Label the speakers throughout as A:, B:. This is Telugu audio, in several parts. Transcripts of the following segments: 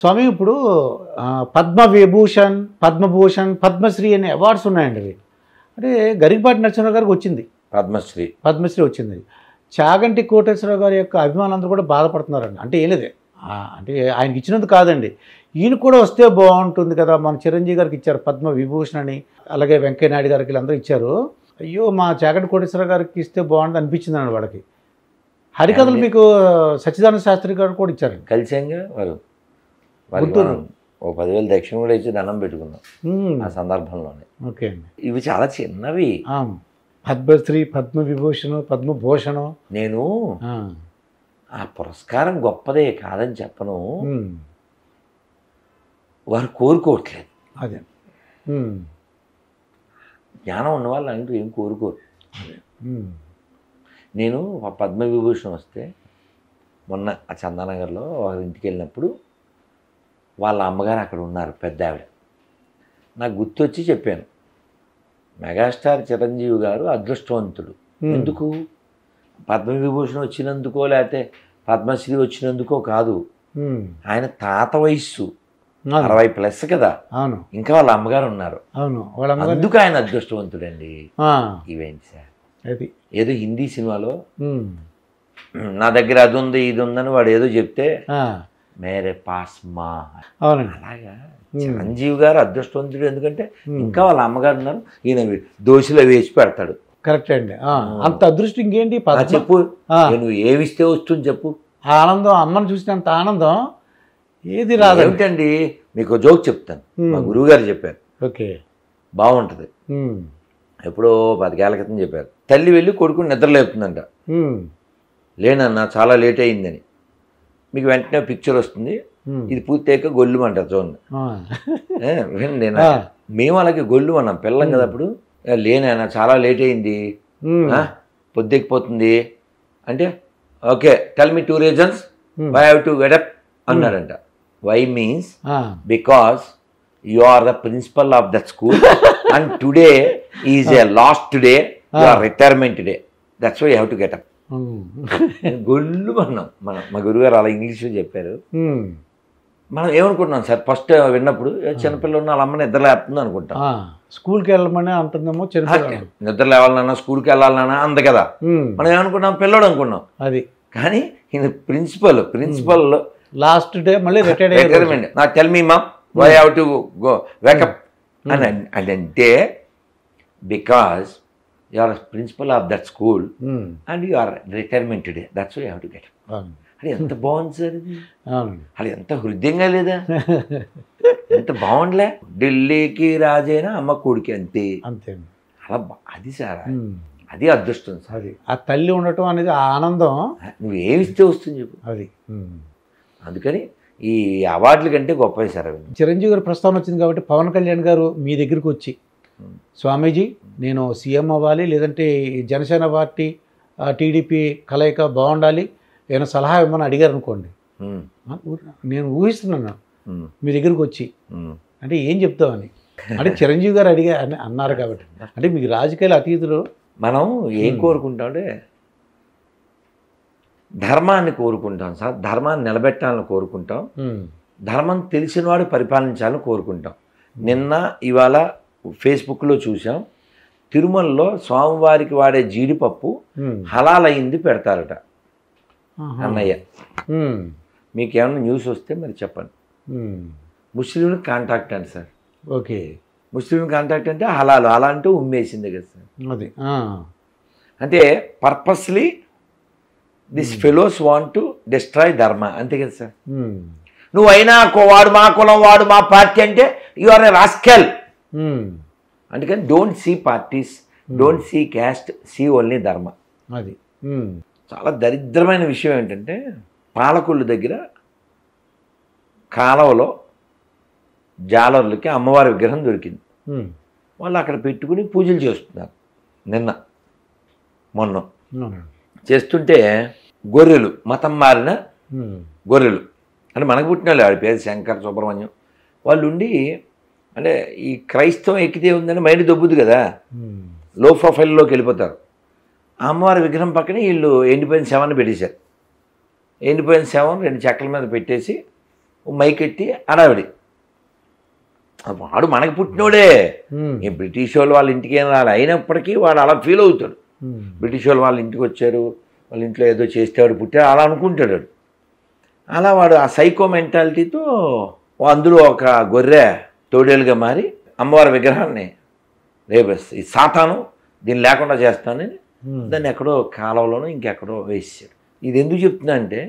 A: స్వామి ఇప్పుడు పద్మవిభూషణ్, పద్మభూషణ్, పద్మశ్రీ అనే అవార్డ్స్ ఉన్నాయండి అవి. అంటే గరికపాటి నరసింహరావు గారికి వచ్చింది పద్మశ్రీ వచ్చింది. చాగంటి కోటేశ్వరరావు గారి యొక్క అభిమానులందరూ కూడా బాధపడుతున్నారండి. అంటే ఏం లేదే, అంటే ఆయనకి ఇచ్చినందుకు కాదండి, ఈయన కూడా వస్తే బాగుంటుంది కదా. మన చిరంజీవి గారికి ఇచ్చారు పద్మవిభూషణ్ అని, అలాగే వెంకయ్య నాయుడు గారికి వీళ్ళందరూ ఇచ్చారు. అయ్యో మా చాగంటి కోటేశ్వరరావు గారికి ఇస్తే బాగుంటుంది అనిపించింది అండి వాళ్ళకి. హరికథలు మీకు సచ్చిదానంద శాస్త్రి గారు కూడా ఇచ్చారండి.
B: కలిసాంగా
A: గుంటూరు
B: ఓ 10,000 దక్షిణ కూడా ఇచ్చి దండం పెట్టుకున్నాం ఆ సందర్భంలోనే.
A: ఓకే అండి.
B: ఇవి చాలా చిన్నవి.
A: పద్మశ్రీ, పద్మవిభూషణ్, పద్మభూషణం.
B: నేను ఆ పురస్కారం గొప్పదే కాదని చెప్పను, వారు కోరుకోవట్లేదు.
A: అదే
B: జ్ఞానం ఉన్నవాళ్ళు అంటూ ఏం కోరుకోరు. నేను పద్మవిభూషణ్ వస్తే మొన్న ఆ చందానగర్లో వారి ఇంటికి వెళ్ళినప్పుడు వాళ్ళ అమ్మగారు అక్కడ ఉన్నారు, పెద్ద ఆవిడ. నాకు గుర్తొచ్చి చెప్పాను, మెగాస్టార్ చిరంజీవి గారు అదృష్టవంతుడు. ఎందుకు? పద్మవిభూషణ్ వచ్చినందుకో లేకపోతే పద్మశ్రీ వచ్చినందుకో కాదు, ఆయన తాత వయస్సు 60+ కదా.
A: అవును.
B: ఇంకా వాళ్ళ అమ్మగారు ఉన్నారు.
A: అవును.
B: అందుకు ఆయన అదృష్టవంతుడండి. ఇవేంటి సార్, ఏదో హిందీ సినిమాలో నా దగ్గర అది ఉంది ఇది ఉందని వాడు ఏదో చెప్తే మేరే పాస్ మా, అలాగా చిరంజీవి గారు అదృష్టవంతుడు. ఎందుకంటే ఇంకా వాళ్ళ అమ్మగారు ఉన్నారు, ఈయన దోశలో వేసి పెడతాడు.
A: కరెక్ట్ అండి. అంత అదృష్టం ఇంకేంటి
B: చెప్పు, నువ్వు ఏమిస్తే వస్తుంది చెప్పు.
A: ఆనందం, అమ్మను చూసినంత ఆనందం ఏది రాదు.
B: ఏమిటండి, మీకు జోక్ చెప్తాను. మా గురువు గారు చెప్పారు,
A: ఓకే
B: బాగుంటుంది. ఎప్పుడో 10 ఏళ్ల క్రితం చెప్పారు. తల్లి వెళ్ళి కొడుకుని నిద్రలేపుతుందంట. లేనన్నా చాలా లేట్ అయిందని. మీకు వెంటనే పిక్చర్ వస్తుంది, ఇది పూర్తయ్యాక గొల్లు అంటారు చూడండి. వినండి, మేము అలాగే గొల్లు అన్నాం పిల్లం కదా అప్పుడు. లేనైనా చాలా లేట్ అయింది, పొద్దెక్కిపోతుంది అంటే, okay tell me 2 reasons why I have to get up అన్నాడంట. Why means because you are the principal of that school and today is a last day, you are retirement day, that's why you have to get up. గొల్లు అన్నాం మనం. మా గురుగారు అలా ఇంగ్లీష్లో చెప్పారు. మనం ఏమనుకుంటున్నాం సార్, ఫస్ట్ విన్నప్పుడు చిన్నపిల్లలు ఉన్న వాళ్ళ అమ్మ నిద్ర లేపుతుంది అనుకుంటాం.
A: స్కూల్కి వెళ్ళమని అంటుందేమో,
B: నిద్ర లేవాలన్నా స్కూల్కి వెళ్ళాలన్నా అంత కదా. మనం ఏమనుకున్నాం, పిల్లడు అనుకున్నాం. అది కానీ ఈయన ప్రిన్సిపల్
A: లాస్ట్ డే మళ్ళీ
B: రిటైర్మెంట్. నా tell me mum why have to go wake up అంటే, because you are principal of that school and you are retirement day, that's why you have to get up. అది ఎంత బాగుంది సార్, ఇది అది ఎంత హృదయంగా లేదా, ఎంత బాగుండలే. ఢిల్లీకి రాజైనా అమ్మ కొడుకి అంతే
A: అంతే.
B: అలా అది సార్, అది అదృష్టం సార్.
A: అది ఆ తల్లి ఉండటం అనేది ఆనందం.
B: నువ్వు ఏమిస్తే వస్తుంది చెప్పు.
A: అది
B: అందుకని ఈ అవార్డుల కంటే గొప్పవి సార్ అవి.
A: చిరంజీవి గారు ప్రస్తావన వచ్చింది కాబట్టి పవన్ కళ్యాణ్ గారు మీ దగ్గరికి వచ్చి, స్వామీజీ నేను సీఎం అవ్వాలి, లేదంటే జనసేన పార్టీ టీడీపీ కలయిక బాగుండాలి, ఏమైనా సలహా ఇవ్వమని అడిగారు అనుకోండి, నేను ఊహిస్తున్నాను మీ దగ్గరికి వచ్చి అంటే ఏం చెప్తామని. అంటే చిరంజీవి గారు అన్నారు కాబట్టి, అంటే మీకు రాజకీయాల అతీతులు.
B: మనం ఏం కోరుకుంటామంటే ధర్మాన్ని కోరుకుంటాం సార్, ధర్మాన్ని నిలబెట్టాలని కోరుకుంటాం, ధర్మం తెలిసినవాడు పరిపాలించాలని కోరుకుంటాం. నిన్న ఇవాళ ఫేస్బుక్లో చూసాం, తిరుమలలో స్వామివారికి వాడే జీడిపప్పు హలాల్ అయింది పెడతారట అన్నయ్య. మీకేమన్నా న్యూస్ వస్తే మరి చెప్పండి. ముస్లింని కాంటాక్ట్ అండి సార్.
A: ఓకే,
B: ముస్లిం కాంటాక్ట్ అంటే హలాలు, అలా అంటూ ఉమ్మేసింది కదా సార్.
A: అది
B: అంటే purposely this fellows want to destroy ధర్మ, అంతే కదా సార్. నువ్వు అయినా వాడు మా కులం, వాడు మా పార్టీ అంటే యు ఆర్ ఎ రాస్కెల్. అందుకని don't see parties, don't see caste, see only dharma.
A: అది
B: చాలా దరిద్రమైన విషయం ఏంటంటే, పాలకొల్లు దగ్గర కాలువలో జాలర్లకి అమ్మవారి విగ్రహం దొరికింది. వాళ్ళు అక్కడ పెట్టుకుని పూజలు చేస్తున్నారు. మొన్న చేస్తుంటే గొర్రెలు, మతం మారిన గొర్రెలు అంటే మనకు పుట్టిన వాళ్ళు, వాడి పేరు శంకర్ సుబ్రహ్మణ్యం, వాళ్ళు ఉండి అంటే ఈ క్రైస్తవం ఎక్కితే ఉందని మైండ్ దొబ్బుద్ది కదా, లో ప్రొఫైల్లోకి వెళ్ళిపోతారు. ఆ అమ్మవారి విగ్రహం పక్కనే వీళ్ళు ఎండిపోయిన శవాన్ని పెట్టేశారు. ఎండిపోయిన శవం 2 చెక్కల మీద పెట్టేసి మైకెట్టి అడావిడి. వాడు మనకి పుట్టినోడే, ఈ బ్రిటిష్ వాళ్ళు వాళ్ళ ఇంటికి ఏం రాలి, అయినప్పటికీ వాడు అలా ఫీల్ అవుతాడు. బ్రిటిష్ వాళ్ళు వాళ్ళ ఇంటికి వచ్చారు, వాళ్ళ ఇంట్లో ఏదో చేసేవాడు పుట్టాడు అలా అనుకుంటాడు. అలా వాడు ఆ సైకో మెంటాలిటీతో అందులో ఒక గొర్రె తోడేలుగా మారి అమ్మవారి విగ్రహాన్ని రేపేస్తా, ఈ సాతాను దీన్ని లేకుండా చేస్తానని దాన్ని ఎక్కడో కాలంలోనూ ఇంకెక్కడో వేసాడు. ఇది ఎందుకు చెప్తున్నా అంటే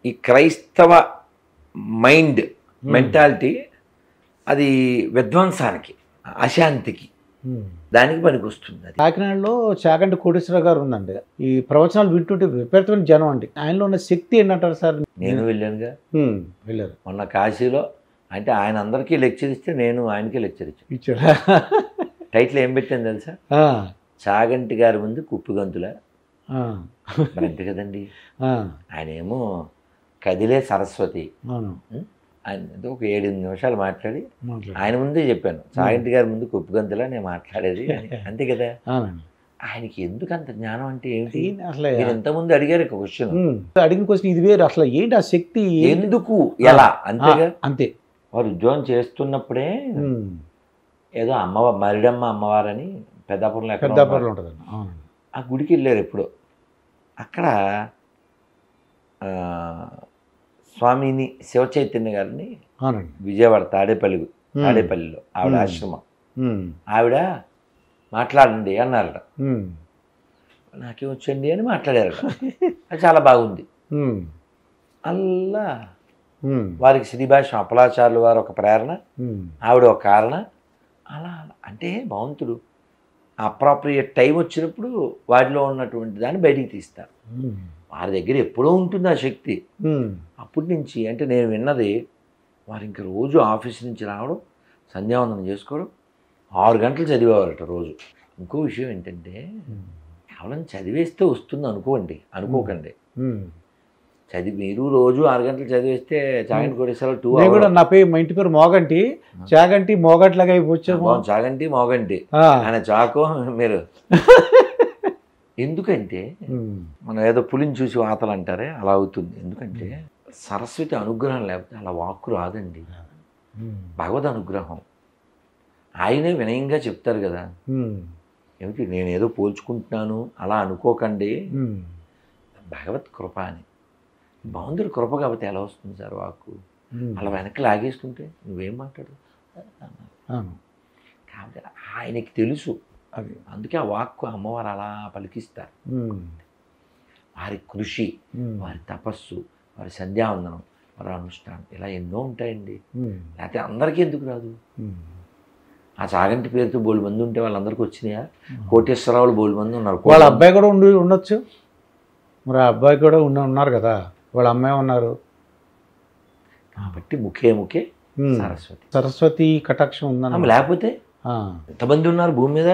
B: ఈ క్రైస్తవ మైండ్ మెంటాలిటీ అది విధ్వంసానికి, అశాంతికి, దానికి పనికి వస్తుంది.
A: కాకినాడలో చాగంటి కోటేశ్వరరావు గారు ఉందండి. ఈ ప్రవచనాలు వింటుంటే విపరీతమైన జనం అండి. ఆయనలో ఉన్న శక్తి ఏంటంటారు సార్?
B: నేను వెళ్ళానుగా,
A: వెళ్ళారు
B: మొన్న కాశీలో. అంటే ఆయన అందరికీ లెక్చర్ ఇస్తే నేను ఆయనకే లెక్చర్
A: ఇచ్చాడు.
B: టైటిల్ ఏం పెట్టాను తెలుసా? చాగంటి గారి ముందు కుప్పిగంతుల. మరి అంతే కదండి. ఆయన ఏమో కదిలే సరస్వతి. ఆయన ఒక 7-8 నిమిషాలు మాట్లాడి ఆయన ముందే చెప్పాను, చాగంటి గారి ముందు కుప్పిగంతులా నేను మాట్లాడేది, అంతే కదా. ఆయనకి ఎందుకు అంత జ్ఞానం అంటే ఏమిటి అసలు? ఇంతకుముందు అడిగారు క్వశ్చన్,
A: అడిగిన క్వశ్చన్ ఇది వేరు. అసలు ఏంటి ఆ శక్తి,
B: ఎందుకు, ఎలా? అంతేగా.
A: అంతే.
B: వారు ఉద్యోగం చేస్తున్నప్పుడే ఏదో మరిడమ్మ అమ్మవారని పెద్దాపురంలో
A: ఉంటుంది,
B: ఆ గుడికి వెళ్ళారు ఎప్పుడో. అక్కడ స్వామిని శివచైతన్య గారిని విజయవాడ తాడేపల్లిలో ఆవిడ ఆశ్రమం, ఆవిడ మాట్లాడండి అన్నారట. నాకేం వచ్చండి అని మాట్లాడారట. అది చాలా బాగుంది. అల్లా వారికి శ్రీభాష అప్పలాచార్యులు వారు ఒక ప్రేరణ, ఆవిడ ఒక కారణ. అలా అంటే భగవంతుడు అప్రాప్రియేట్ టైం వచ్చినప్పుడు వాటిలో ఉన్నటువంటి దాన్ని బయటికి తీస్తారు. వారి దగ్గర ఎప్పుడో ఉంటుంది ఆ శక్తి. అప్పటి నుంచి అంటే నేను విన్నది, వారు ఇంక రోజు ఆఫీస్ నుంచి రావడం, సంధ్యావందనం చేసుకోవడం, 6 గంటలు చదివేవారట రోజు. ఇంకో విషయం ఏంటంటే కేవలం చదివేస్తే వస్తుంది అనుకోకండి. మీరు రోజు 6 గంటలు చదివేస్తే చాగంటి కోటేశ్వరరావు 2 hours.
A: కూడా నా పేరు, మా ఇంటి పేరు మోగంటి, చాగంటి మోగట్లాగా అయిపోయాము.
B: చాగంటి మోగంటి ఆయన చాకో మీరు. ఎందుకంటే మనం ఏదో పులిని చూసి వాతలు అంటారే అలా అవుతుంది. ఎందుకంటే సరస్వతి అనుగ్రహం లేకపోతే అలా వాక్కు రాదండి. భగవద్ అనుగ్రహం. ఆయనే వినయంగా చెప్తారు కదా, ఏమిటి నేనేదో పోల్చుకుంటున్నాను అలా అనుకోకండి, భగవత్ కృప అని. భగవంతుడి కృప కాబట్టి ఎలా వస్తుంది సార్ వాక్కు? అలా వెనక్కి లాగేసుకుంటే నువ్వేం మాట్లాడు కాబట్టి ఆయనకి తెలుసు. అందుకే ఆ వాక్కు అమ్మవారు అలా పలికిస్తారు. వారి కృషి, వారి తపస్సు, వారి సంధ్యావందనం, వారి అనుష్ఠానం ఇలా ఎన్నో ఉంటాయండి. లేకపోతే అందరికీ ఎందుకు రాదు? ఆ చాగంటి పేరుతో 3 మంది ఉంటే వాళ్ళందరికీ వచ్చినాయా? కోటేశ్వరరావులు 3 మంది ఉన్నారు.
A: వాళ్ళ అబ్బాయి కూడా ఉండొచ్చు. మరి ఆ అబ్బాయి కూడా ఉన్నారు కదా, వాళ్ళ అమ్మాయి ఉన్నారు.
B: కాబట్టి ముఖే
A: సరస్వతి కటాక్షం ఉందన్న.
B: లేకపోతే ఎంతమంది ఉన్నారు భూమి మీద,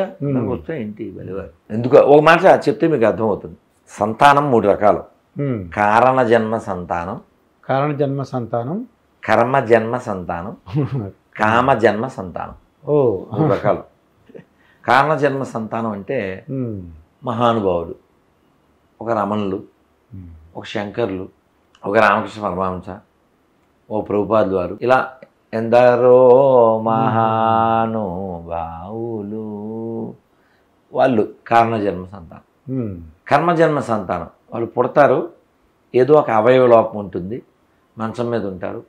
B: వస్తే ఏంటి వెలివారు. ఎందుకు ఒక మాట చెప్తే మీకు అర్థమవుతుంది. సంతానం 3 రకాలు. కారణ జన్మ సంతానం, కర్మ జన్మ సంతానం, కామ జన్మ సంతానం. 3 రకాలు. కారణ జన్మ సంతానం అంటే మహానుభావుడు, ఒక రమణులు, ఒక శంకర్లు, ఒక రామకృష్ణ పరమహంస, ఓ ప్రభుపాదులు వారు, ఇలా ఎందరో మహానుభావులు వాళ్ళు కారణజన్మ సంతానం. కర్మజన్మ సంతానం వాళ్ళు పుడతారు, ఏదో ఒక అవయవ లోపం ఉంటుంది, మంచం మీద ఉంటారు,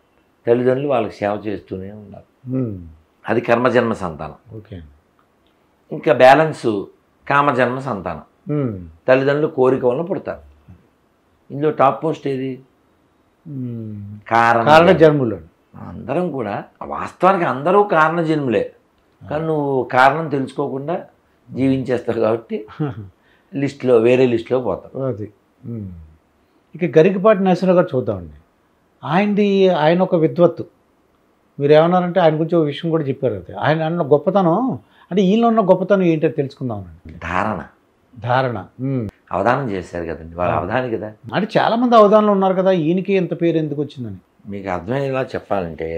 B: తల్లిదండ్రులు వాళ్ళకి సేవ చేస్తూనే ఉన్నారు. అది కర్మజన్మ సంతానం. ఇంకా బ్యాలెన్సు కామజన్మ సంతానం. తల్లిదండ్రులు కోరిక వల్ల పుడతారు. ఇందులో టాప్ పోస్ట్ ఏది? కారణ
A: జన్ములు.
B: అందరం కూడా వాస్తవానికి అందరూ కారణ జన్ములే, కానీ నువ్వు కారణం తెలుసుకోకుండా జీవించేస్తావు కాబట్టి వేరే లిస్టులో పోతావు.
A: అది ఇక గరికపాటి నరసింహరావు గారు చూద్దామండి. ఆయన ఒక విద్వత్తు. మీరు ఏమన్నారంటే ఆయన గురించి ఒక విషయం కూడా చెప్పారు. అది ఆయన అన్న గొప్పతనం అంటే ఈయన ఉన్న గొప్పతనం ఏంటో తెలుసుకుందామనండి. ధారణ
B: అవధానం చేశారు కదండి, వాళ్ళ అవధాని కదా.
A: అంటే చాలామంది అవధానంలో ఉన్నారు కదా, ఈయనకి ఎంత పేరు ఎందుకు వచ్చిందని
B: మీకు అర్థమయ్యేలా చెప్పాలంటే,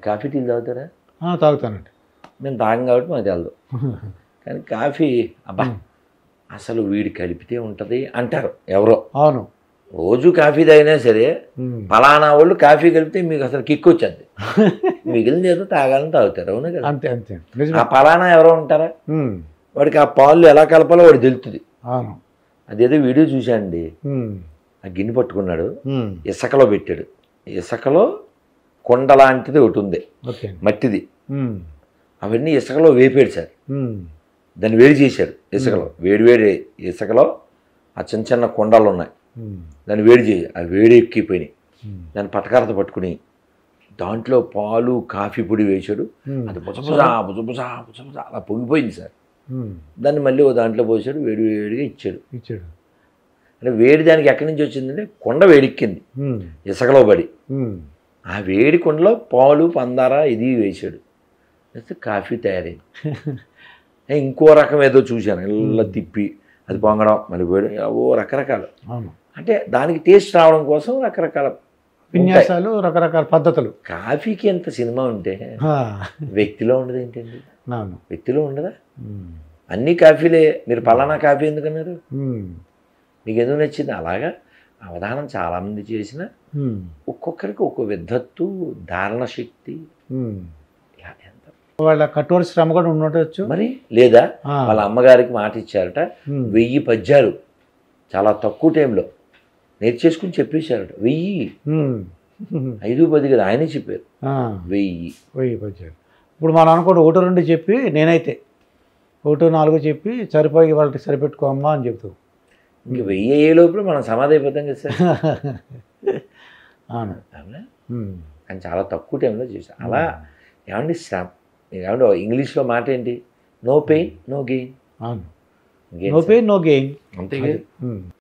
B: కాఫీ టీలు తాగుతారా?
A: తాగుతానండి.
B: మేము తాగం కాబట్టి మాకు తెలదు, కానీ కాఫీ అబ్బా అసలు వీడి కలిపితే ఉంటుంది అంటారు ఎవరో.
A: అవును,
B: రోజు కాఫీ తాగినా సరే
A: ఉమ్.
B: ఫలానా వాళ్ళు కాఫీ కలిపితే మీకు అసలు కిక్ వచ్చేది, మిగిలిన ఏదో తాగాలని తాగుతారు. అవును కదా.
A: అంతే అంతే
B: ఆ
A: నిజమే.
B: ఫలానా ఎవరో ఉంటారా,
A: ఉమ్.
B: వాడికి ఆ పాలు ఎలా కలపాలో వాడు తెలుస్తుంది.
A: అవును.
B: అదేదో వీడియో చూశానండి,
A: ఉమ్.
B: ఆ గిన్నె పట్టుకున్నాడు,
A: ఉమ్.
B: ఇసుకలో పెట్టాడు, ఇసుకలో కొండ లాంటిది ఒకటి ఉంది,
A: ఓకే.
B: మట్టిది,
A: ఉమ్.
B: అవన్నీ ఇసుకలో వేపాడు సార్.
A: ఉమ్.
B: దాన్ని వేడి చేశారు ఇసుకలో, వేడి ఇసుకలో ఆ చిన్న చిన్న కొండలు ఉన్నాయి,
A: ఉమ్.
B: దాన్ని వేడి చేశారు, ఆ వేడి ఎక్కిపోయినాయి.
A: ఉమ్.
B: దాన్ని పటకారత పట్టుకుని దాంట్లో పాలు కాఫీ పొడి వేసాడు,
A: ఉమ్.
B: అది బుజబుజా బుజబుజా బుజబుజా అలా పొంగిపోయింది సార్.
A: ఉమ్.
B: దాన్ని మళ్ళీ ఓ దాంట్లో పోసాడు, వేడిగా ఇచ్చాడు.
A: ఇచ్చాడు.
B: అంటే వేడి దానికి ఎక్కడి నుంచి వచ్చిందంటే కొండ వేడెక్కింది
A: ఉమ్.
B: ఇసుకలో పడి,
A: ఉమ్.
B: ఆ వేడి కొండలో పాలు పందార ఇది వేసాడు, వేస్తే కాఫీ తయారైంది. ఇంకో రకం ఏదో చూశాను, ఇలా తిప్పి అది పొంగడం మళ్ళీ వేడి, ఓ రకరకాలు.
A: అవును.
B: అంటే దానికి టేస్ట్ రావడం కోసం రకరకాల
A: విన్యాసాలు, రకరకాల పద్ధతులు.
B: కాఫీకి ఎంత సినిమా ఉంటే
A: ఆ.
B: వ్యక్తిలో ఉండదు ఏంటండి,
A: అవును.
B: వ్యక్తిలో ఉండదా?
A: ఉమ్.
B: అన్ని కాఫీలే, మీరు పలానా కాఫీ ఎందుకన్నారు,
A: ఉమ్.
B: మీకు ఎందుకు నచ్చింది? అలాగా అవధానం చాలామంది చేసిన
A: ఉమ్.
B: ఒక్కొక్కరికి ఒక్కో విద్ధత్తు, ధారణ శక్తి,
A: ఉమ్.
B: ఇలా ఎంత
A: వాళ్ళ కఠోర శ్రమ కూడా ఉండవచ్చు.
B: మరి లేదా
A: ఆ.
B: వాళ్ళ అమ్మగారికి మాట ఇచ్చారట,
A: ఉమ్.
B: 1000 పద్యాలు చాలా తక్కువ టైంలో నేర్చేసుకుని చెప్పేశారట. 1000,
A: ఉమ్.
B: 5-10 కదా, ఆయనే చెప్పారు.
A: ఆ.
B: 1000
A: వెయ్యి పద్యాలు. ఇప్పుడు మనం అనుకోండి 1-2 చెప్పి, నేనైతే 1-4 చెప్పి సరిపోయి వాళ్ళకి సరిపెట్టుకోమ్మా అని చెప్తావు.
B: ఇంక 1000 అయ్యే లోపల మనం సమాధి అయిపోతాం కదా సార్.
A: అవును.
B: అవునా?
A: ఉమ్.
B: అని చాలా తక్కువ టైంలో చేశాను. అలా ఏమండి శ్రమ, ఏమంటే ఇంగ్లీష్లో మాట ఏంటి, నో పెయిన్ నో గెయిన్.
A: అవును. No pain no gain.
B: అంతే కదా.
A: ఉమ్.